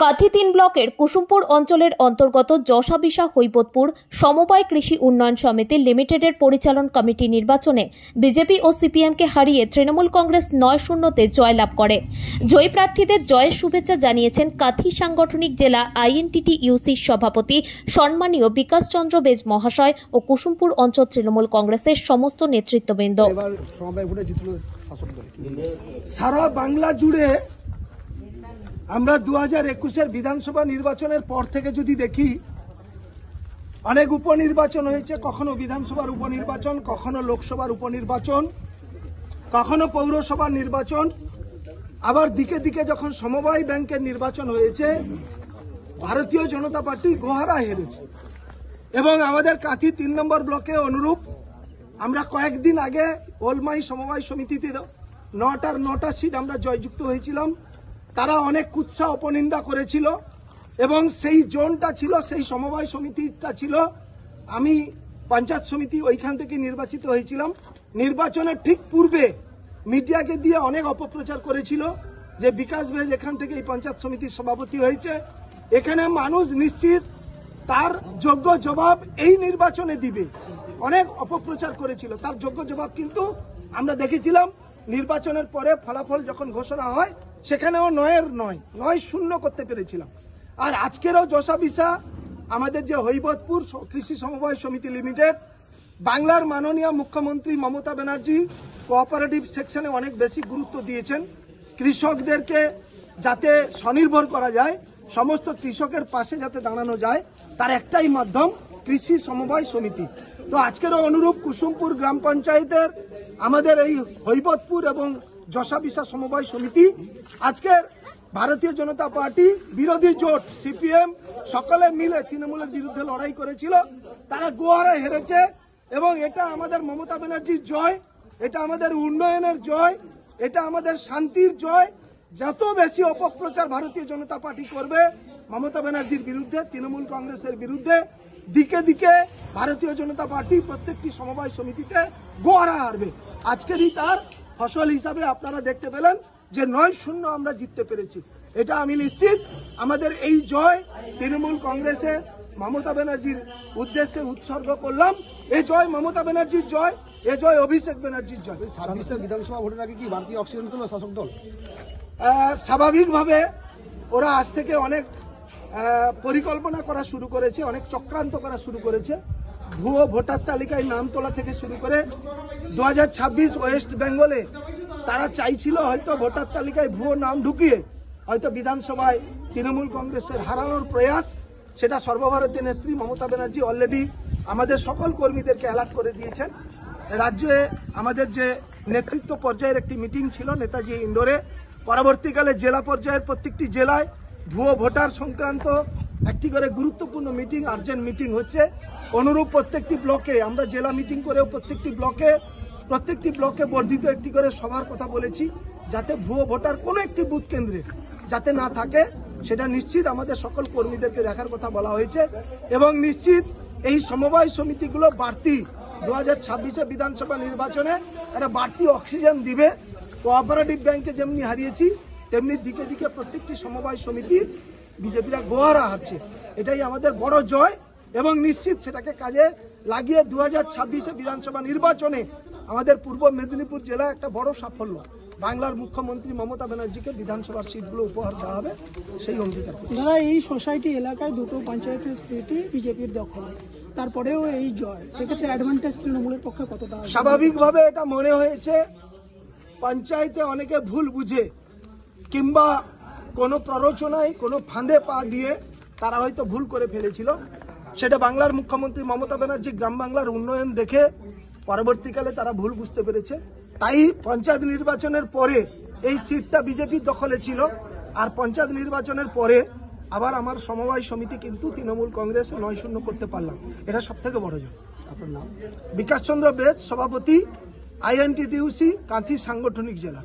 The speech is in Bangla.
কাঁথি 3 ব্লকের কুসুমপুর অঞ্চলের অন্তর্গত যশাবিশা হৈবতপুর সমবায় কৃষি উন্নয়ন সমিতি লিমিটেডের পরিচালন কমিটি নির্বাচনে বিজেপি ও সিপিএমকে হারিয়ে তৃণমূল কংগ্রেস 9-0-তে জয়লাভ করে। জয়ী প্রার্থীদের জয়ের শুভেচ্ছা জানিয়েছেন কাঁথি সাংগঠনিক জেলা আইএনটিটিইউসির সভাপতি সম্মানীয় বিকাশ চন্দ্র বেজ মহাশয় ও কুসুমপুর অঞ্চল তৃণমূল কংগ্রেসের সমস্ত নেতৃত্ববৃন্দ। সারা বাংলা জুড়ে আমরা 2021-এর বিধানসভা নির্বাচনের পর থেকে যদি দেখি, অনেক উপনির্বাচন হয়েছে, কখনো বিধানসভার উপনির্বাচন, কখনো লোকসভার উপনির্বাচন, কখনো পৌরসভার নির্বাচন, আবার দিকে দিকে যখন সমবায় ব্যাংকের নির্বাচন হয়েছে, ভারতীয় জনতা পার্টি গোহারা হেরেছে। এবং আমাদের কাঁথি 3 নম্বর ব্লকে অনুরূপ আমরা কয়েকদিন আগে ওলমাই সমবায় সমিতিতে 9টা সিট আমরা জয়যুক্ত হয়েছিলাম। তারা অনেক কুৎসা অপনিন্দা করেছিল এবং সেই জোনটা ছিল, সেই সমবায় সমিতিটা ছিল, আমি পঞ্চায়েত সমিতি ওইখান থেকে নির্বাচিত হয়েছিলাম। নির্বাচনের ঠিক পূর্বে মিডিয়াকে দিয়ে অনেক অপপ্রচার করেছিল যে বিকাশ বেজ এখান থেকে এই পঞ্চায়েত সমিতির সভাপতি হয়েছে। এখানে মানুষ নিশ্চিত তার যোগ্য জবাব এই নির্বাচনে দিবে। অনেক অপপ্রচার করেছিল, তার যোগ্য জবাব কিন্তু আমরা দেখেছিলাম। নির্বাচনের পরে ফলাফল যখন ঘোষণা হয় সেখানেও 9-0 করতে পেরেছিলাম। আর আজকেরও যশাবিশা আমাদের যে হৈবতপুর কৃষি সমবায় সমিতি লিমিটেড, বাংলার মাননীয় মুখ্যমন্ত্রী মমতা ব্যানার্জি কোঅপারেটিভ সেকশনে অনেক বেশি গুরুত্ব দিয়েছেন। কৃষকদেরকে যাতে স্বনির্ভর করা যায়, সমস্ত কৃষকের পাশে যাতে দাঁড়ানো যায়, তার একটাই মাধ্যম কৃষি সমবায় সমিতি। তো আজকেরও অনুরূপ কুসুমপুর গ্রাম পঞ্চায়েতের আমাদের এই হৈবতপুর এবং যশাবিশা সমবায় সমিতি আজকের ভারতীয় জনতা পার্টি বিরোধী জোট সিপিএম সকলে মিলে তৃণমূলের বিরুদ্ধে লড়াই করেছিল, তারা গোহারা হেরেছে। এবং এটা আমাদের মমতা ব্যানার্জির জয়, এটা আমাদের উন্নয়নের জয়, এটা আমাদের শান্তির জয়। যত বেশি অপপ্রচার ভারতীয় জনতা পার্টি করবে মমতা ব্যানার্জির বিরুদ্ধে, তৃণমূল কংগ্রেসের বিরুদ্ধে, দিকে দিকে ভারতীয় জনতা পার্টি প্রত্যেকটি সমবায় সমিতিতে গোহারা হারবে। আজকেরই তার ফসল হিসাবে আপনারা দেখতে পেলেন যে 9-0 আমরা জিততে পেরেছি। এটা আমি নিশ্চিত আমাদের এই জয় তৃণমূল কংগ্রেসের মমতা ব্যানার্জির উদ্দেশ্যে উৎসর্গ করলাম। এই জয় মমতা ব্যানার্জির জয়, এ জয় অভিষেক ব্যানার্জির জয়। 26 বিধানসভা ভোটের আগে কি বাড়তি অক্সিজেন তুলবে শাসক দল? স্বাভাবিকভাবে ওরা আজ থেকে অনেক পরিকল্পনা করা শুরু করেছে, অনেক চক্রান্ত করা শুরু করেছে। ভুয়ো ভোটার তালিকায় নাম তোলা থেকে শুরু করে 2026 ওয়েস্ট বেঙ্গলে তারা চাইছিল হয়তো ভোটার তালিকায় ভুয়ো নাম ঢুকিয়ে হয়তো বিধানসভায় তৃণমূল কংগ্রেসের হারানোর প্রয়াস। সেটা সর্বভারতীয় নেত্রী মমতা ব্যানার্জি অলরেডি আমাদের সকল কর্মীদেরকে অ্যালার্ট করে দিয়েছেন। রাজ্যে আমাদের যে নেতৃত্ব পর্যায়ের একটি মিটিং ছিল নেতাজি ইন্ডোরে, পরবর্তীকালে জেলা পর্যায়ের প্রত্যেকটি জেলায় ভুয়ো ভোটার সংক্রান্ত একটি করে গুরুত্বপূর্ণ মিটিং, আর্জেন্ট মিটিং হচ্ছে। অনুরূপ প্রত্যেকটি ব্লকে আমরা জেলা মিটিং করেও প্রত্যেকটি ব্লকে বর্ধিত একটি করে সভার কথা বলেছি, যাতে ভুয়ো ভোটার কোনো একটি বুথ কেন্দ্রে যাতে না থাকে, সেটা নিশ্চিত আমাদের সকল কর্মীদেরকে দেখার কথা বলা হয়েছে। এবং নিশ্চিত এই সমবায় সমিতিগুলো বাড়তি 2026 বিধানসভা নির্বাচনে একটা বাড়তি অক্সিজেন দিবে। কোঅপারেটিভ ব্যাংকে যেমনি হারিয়েছি, তেমনি দিকে দিকে প্রত্যেকটি সমবায় সমিতি বিজেপিরা গোহারা হারছে। এটাই আমাদের বড় জয় এবং নিশ্চিত সেটাকে কাজে লাগিয়ে 2026 বিধানসভা নির্বাচনে আমাদের পূর্ব মেদিনীপুর জেলা একটা বড় সাফল্য। বাংলার মুখ্যমন্ত্রী মমতা ব্যানার্জিকে বিধানসভার সিটগুলো উপহার দেওয়া হবে, সেই অঙ্গীকার। দাদা, এই সোসাইটি এলাকায় 2টো পঞ্চায়েতের সিটই বিজেপির দখল, তারপরেও এই জয়, সেক্ষেত্রে অ্যাডভান্টেজ তৃণমূলের পক্ষে কতটা? স্বাভাবিকভাবে এটা মনে হয়েছে পঞ্চায়েতে অনেকে ভুল বুঝে কিংবা কোনো প্ররোচনায় কোনো ফাঁদে পা দিয়ে তারা হয়তো ভুল করে ফেলেছিল। সেটা বাংলার মুখ্যমন্ত্রী মমতা ব্যানার্জি গ্রাম বাংলার উন্নয়ন দেখে পরবর্তীকালে তারা ভুল বুঝতে পেরেছে। তাই পঞ্চায়েত নির্বাচনের পরে এই সিটটা বিজেপির দখলে ছিল, আর পঞ্চায়েত নির্বাচনের পরে আবার আমার সমবায় সমিতি কিন্তু তৃণমূল কংগ্রেস 9-0 করতে পারলাম। এটা সব থেকে বড় জয়। আপনার নাম? বিকাশ চন্দ্র বেজ, সভাপতি, আইএনটিটিইউসি, কাঁথি সাংগঠনিক জেলা।